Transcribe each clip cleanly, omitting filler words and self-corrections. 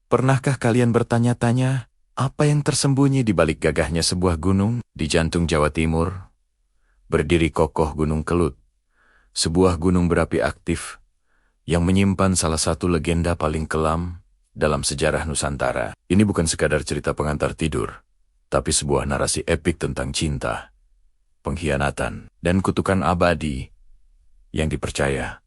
Pernahkah kalian bertanya-tanya, apa yang tersembunyi di balik gagahnya sebuah gunung di jantung Jawa Timur? Berdiri kokoh Gunung Kelut, sebuah gunung berapi aktif yang menyimpan salah satu legenda paling kelam dalam sejarah Nusantara. Ini bukan sekadar cerita pengantar tidur, tapi sebuah narasi epik tentang cinta, pengkhianatan, dan kutukan abadi yang dipercaya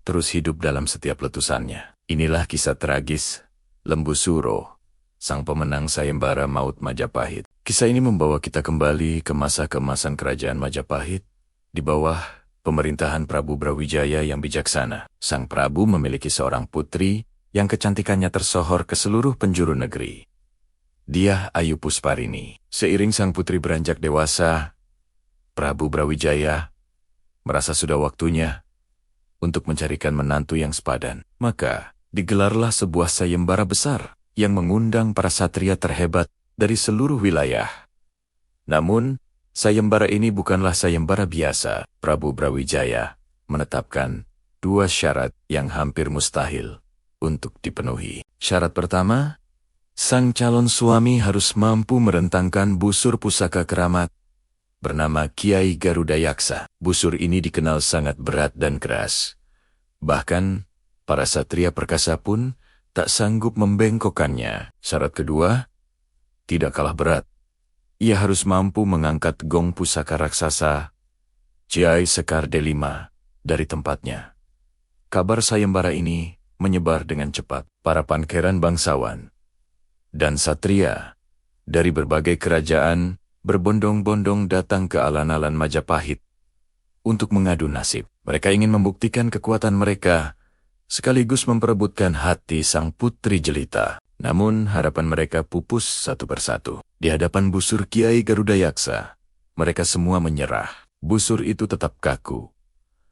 terus hidup dalam setiap letusannya. Inilah kisah tragis Lembu Suro, sang pemenang sayembara Maut Majapahit. Kisah ini membawa kita kembali ke masa keemasan kerajaan Majapahit di bawah pemerintahan Prabu Brawijaya yang bijaksana. Sang Prabu memiliki seorang putri yang kecantikannya tersohor ke seluruh penjuru negeri. Dia Ayu Pusparini. Seiring sang putri beranjak dewasa, Prabu Brawijaya merasa sudah waktunya untuk mencarikan menantu yang sepadan. Maka digelarlah sebuah sayembara besar yang mengundang para satria terhebat dari seluruh wilayah. Namun, sayembara ini bukanlah sayembara biasa. Prabu Brawijaya menetapkan 2 syarat yang hampir mustahil untuk dipenuhi. Syarat pertama, sang calon suami harus mampu merentangkan busur pusaka keramat bernama Kiai Garuda Yaksa. Busur ini dikenal sangat berat dan keras. Bahkan, para satria perkasa pun tak sanggup membengkokkannya. Syarat kedua, tidak kalah berat. Ia harus mampu mengangkat gong pusaka raksasa Kiai Sekar Delima dari tempatnya. Kabar sayembara ini menyebar dengan cepat. Para pangeran bangsawan dan satria dari berbagai kerajaan berbondong-bondong datang ke alun-alun Majapahit untuk mengadu nasib. Mereka ingin membuktikan kekuatan mereka, sekaligus memperebutkan hati sang putri jelita. Namun harapan mereka pupus satu persatu. Di hadapan busur Kiai Garuda Yaksa, mereka semua menyerah. Busur itu tetap kaku,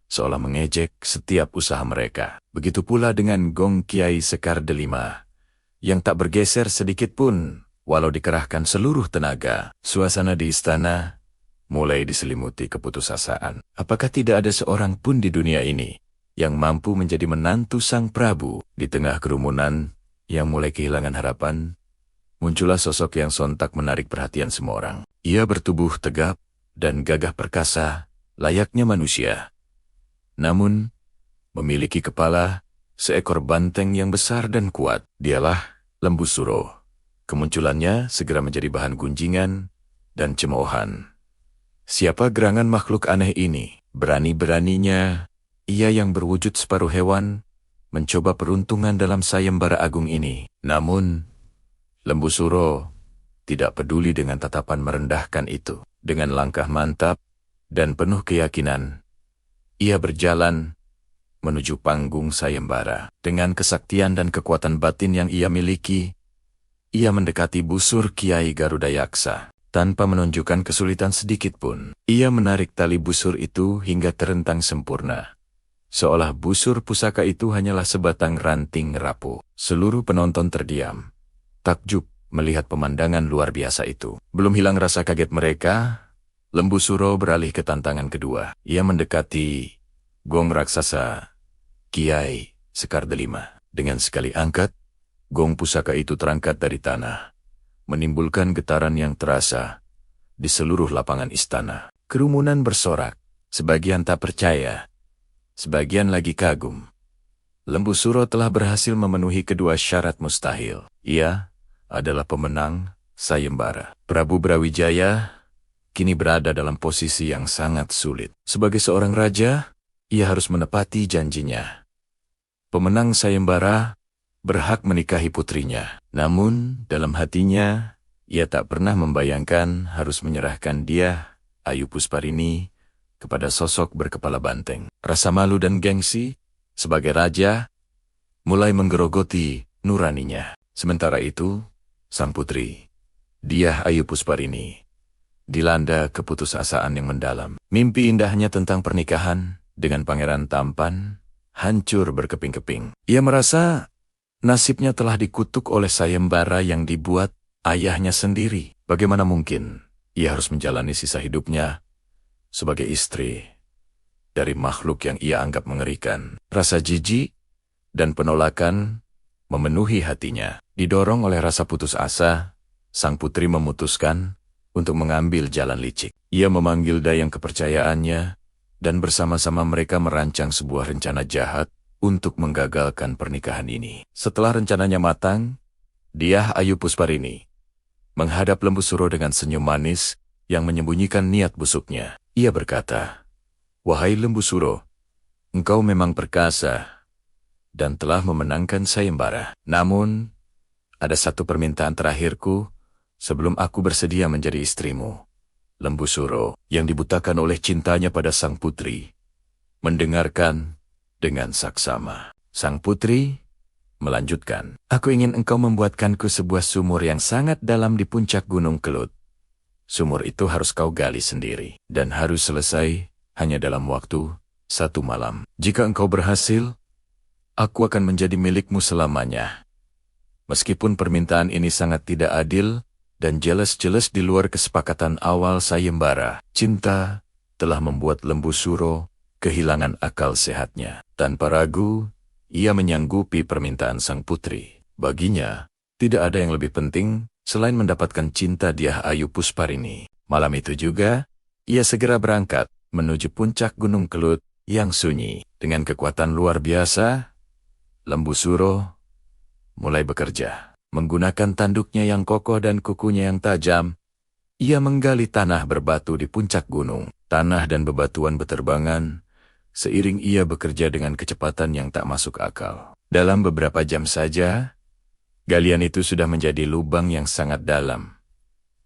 seolah mengejek setiap usaha mereka. Begitu pula dengan gong Kiai Sekar Delima, yang tak bergeser sedikit pun, walau dikerahkan seluruh tenaga. Suasana di istana mulai diselimuti keputusasaan. Apakah tidak ada seorang pun di dunia ini yang mampu menjadi menantu sang Prabu? Di tengah kerumunan yang mulai kehilangan harapan, muncullah sosok yang sontak menarik perhatian semua orang. Ia bertubuh tegap dan gagah perkasa, layaknya manusia. Namun, memiliki kepala seekor banteng yang besar dan kuat. Dialah Lembu Suro. Kemunculannya segera menjadi bahan gunjingan dan cemoohan. Siapa gerangan makhluk aneh ini? Berani-beraninya, ia yang berwujud separuh hewan, mencoba peruntungan dalam sayembara agung ini. Namun, Lembu Suro tidak peduli dengan tatapan merendahkan itu. Dengan langkah mantap dan penuh keyakinan, ia berjalan menuju panggung sayembara. Dengan kesaktian dan kekuatan batin yang ia miliki, ia mendekati busur Kiai Garuda Yaksa. Tanpa menunjukkan kesulitan sedikit pun, ia menarik tali busur itu hingga terentang sempurna. Seolah busur pusaka itu hanyalah sebatang ranting rapuh. Seluruh penonton terdiam, takjub melihat pemandangan luar biasa itu. Belum hilang rasa kaget mereka, Lembu Suro beralih ke tantangan kedua. Ia mendekati gong raksasa Kiai Sekar Delima. Dengan sekali angkat, gong pusaka itu terangkat dari tanah, menimbulkan getaran yang terasa di seluruh lapangan istana. Kerumunan bersorak, sebagian tak percaya, sebagian lagi kagum. Lembu Suro telah berhasil memenuhi kedua syarat mustahil. Ia adalah pemenang sayembara. Prabu Brawijaya kini berada dalam posisi yang sangat sulit. Sebagai seorang raja, ia harus menepati janjinya. Pemenang sayembara berhak menikahi putrinya. Namun, dalam hatinya, ia tak pernah membayangkan harus menyerahkan dia, Ayu Pusparini, kepada sosok berkepala banteng. Rasa malu dan gengsi, sebagai raja, mulai menggerogoti nuraninya. Sementara itu, sang putri, dia Ayu Pusparini, dilanda keputusasaan yang mendalam. Mimpi indahnya tentang pernikahan dengan pangeran tampan hancur berkeping-keping. Ia merasa nasibnya telah dikutuk oleh sayembara yang dibuat ayahnya sendiri. Bagaimana mungkin ia harus menjalani sisa hidupnya sebagai istri dari makhluk yang ia anggap mengerikan? Rasa jijik dan penolakan memenuhi hatinya. Didorong oleh rasa putus asa, sang putri memutuskan untuk mengambil jalan licik. Ia memanggil dayang kepercayaannya, dan bersama-sama mereka merancang sebuah rencana jahat untuk menggagalkan pernikahan ini. Setelah rencananya matang, Dyah Ayu Pusparini menghadap Lembu Suro dengan senyum manis yang menyembunyikan niat busuknya. Ia berkata, "Wahai Lembu Suro, engkau memang perkasa dan telah memenangkan sayembara. Namun, ada satu permintaan terakhirku sebelum aku bersedia menjadi istrimu." Lembu Suro, yang dibutakan oleh cintanya pada sang putri, mendengarkan dengan saksama. Sang putri melanjutkan, "Aku ingin engkau membuatkanku sebuah sumur yang sangat dalam di puncak Gunung Kelut. Sumur itu harus kau gali sendiri, dan harus selesai hanya dalam waktu 1 malam. Jika engkau berhasil, aku akan menjadi milikmu selamanya." Meskipun permintaan ini sangat tidak adil dan jelas-jelas di luar kesepakatan awal sayembara, cinta telah membuat Lembu Suro kehilangan akal sehatnya. Tanpa ragu, ia menyanggupi permintaan sang putri. Baginya, tidak ada yang lebih penting selain mendapatkan cinta Dyah Ayu Pusparini. Malam itu juga, ia segera berangkat menuju puncak Gunung Kelut yang sunyi. Dengan kekuatan luar biasa, Lembu Suro mulai bekerja. Menggunakan tanduknya yang kokoh dan kukunya yang tajam, ia menggali tanah berbatu di puncak gunung. Tanah dan bebatuan berterbangan, seiring ia bekerja dengan kecepatan yang tak masuk akal. Dalam beberapa jam saja, galian itu sudah menjadi lubang yang sangat dalam.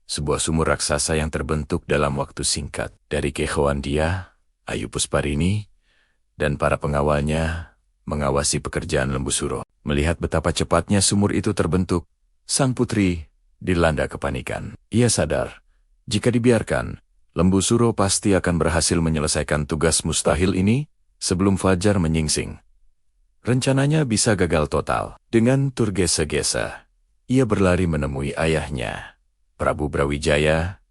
Sebuah sumur raksasa yang terbentuk dalam waktu singkat. Dari keheoan Dyah Ayu Pusparini dan para pengawalnya mengawasi pekerjaan Lembu Suro. Melihat betapa cepatnya sumur itu terbentuk, sang putri dilanda kepanikan. Ia sadar, jika dibiarkan, Lembu Suro pasti akan berhasil menyelesaikan tugas mustahil ini sebelum fajar menyingsing. Rencananya bisa gagal total. Dengan tergesa-gesa, ia berlari menemui ayahnya, Prabu Brawijaya,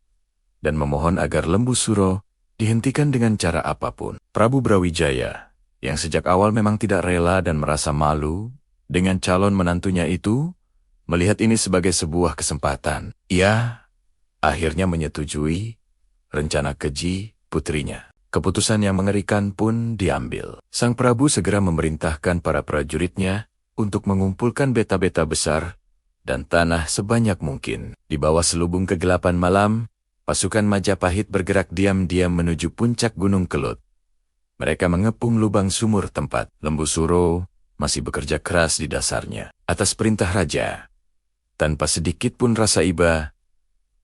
dan memohon agar Lembu Suro dihentikan dengan cara apapun. Prabu Brawijaya, yang sejak awal memang tidak rela dan merasa malu dengan calon menantunya itu, melihat ini sebagai sebuah kesempatan. Ia akhirnya menyetujui rencana keji putrinya. Keputusan yang mengerikan pun diambil. Sang Prabu segera memerintahkan para prajuritnya untuk mengumpulkan beta-beta besar dan tanah sebanyak mungkin. Di bawah selubung kegelapan malam, pasukan Majapahit bergerak diam-diam menuju puncak Gunung Kelut. Mereka mengepung lubang sumur tempat Lembu Suro masih bekerja keras di dasarnya. Atas perintah raja, tanpa sedikit pun rasa iba,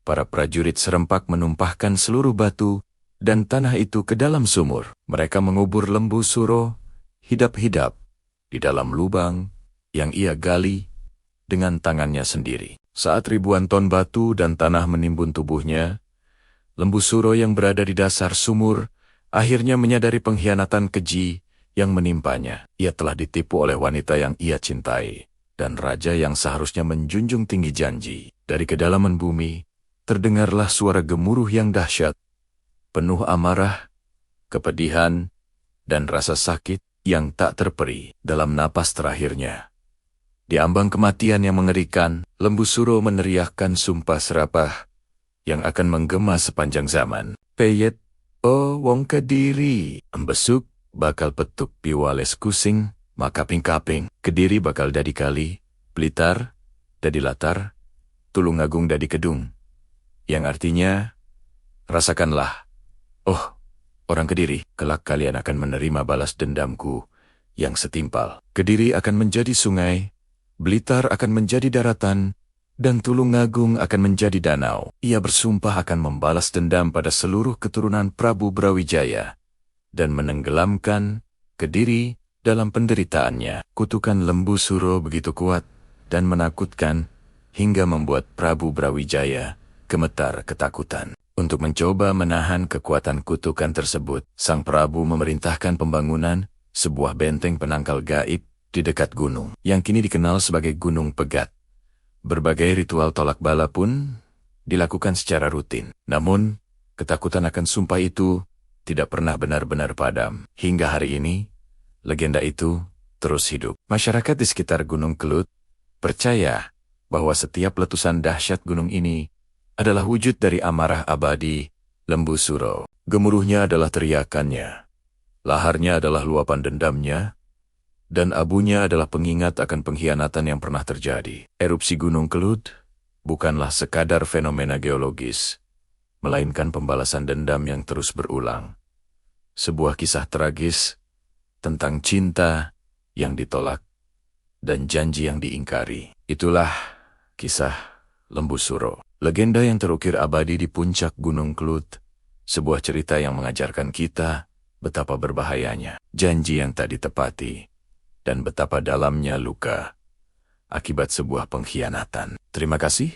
para prajurit serempak menumpahkan seluruh batu dan tanah itu ke dalam sumur. Mereka mengubur Lembu Suro hidap-hidap di dalam lubang yang ia gali dengan tangannya sendiri. Saat ribuan ton batu dan tanah menimbun tubuhnya, Lembu Suro yang berada di dasar sumur akhirnya menyadari pengkhianatan keji yang menimpanya. Ia telah ditipu oleh wanita yang ia cintai, dan raja yang seharusnya menjunjung tinggi janji. Dari kedalaman bumi, terdengarlah suara gemuruh yang dahsyat, penuh amarah, kepedihan, dan rasa sakit yang tak terperi. Dalam napas terakhirnya, di ambang kematian yang mengerikan, Lembu Suro meneriakkan sumpah serapah yang akan menggema sepanjang zaman. "Peyet, oh wong Kediri, embesuk bakal petuk piwales kusing, maka kaping-kaping. Kediri bakal dadi kali, Blitar dadi latar, Tulungagung dadi kedung." Yang artinya, rasakanlah, oh orang Kediri, kelak kalian akan menerima balas dendamku yang setimpal. Kediri akan menjadi sungai, Blitar akan menjadi daratan, dan Tulungagung akan menjadi danau. Ia bersumpah akan membalas dendam pada seluruh keturunan Prabu Brawijaya dan menenggelamkan Kediri dalam penderitaannya. Kutukan Lembu Suro begitu kuat dan menakutkan hingga membuat Prabu Brawijaya gemetar ketakutan. Untuk mencoba menahan kekuatan kutukan tersebut, sang Prabu memerintahkan pembangunan sebuah benteng penangkal gaib di dekat gunung, yang kini dikenal sebagai Gunung Pegat. Berbagai ritual tolak bala pun dilakukan secara rutin. Namun, ketakutan akan sumpah itu tidak pernah benar-benar padam. Hingga hari ini, legenda itu terus hidup. Masyarakat di sekitar Gunung Kelut percaya bahwa setiap letusan dahsyat gunung ini adalah wujud dari amarah abadi Lembu Suro. Gemuruhnya adalah teriakannya, laharnya adalah luapan dendamnya, dan abunya adalah pengingat akan pengkhianatan yang pernah terjadi. Erupsi Gunung Kelut bukanlah sekadar fenomena geologis, melainkan pembalasan dendam yang terus berulang. Sebuah kisah tragis tentang cinta yang ditolak dan janji yang diingkari. Itulah kisah Lembu Suro. Legenda yang terukir abadi di puncak Gunung Kelut, sebuah cerita yang mengajarkan kita betapa berbahayanya janji yang tak ditepati dan betapa dalamnya luka akibat sebuah pengkhianatan. Terima kasih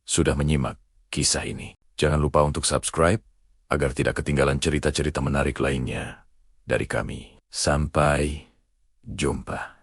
sudah menyimak kisah ini. Jangan lupa untuk subscribe agar tidak ketinggalan cerita-cerita menarik lainnya dari kami. Sampai jumpa.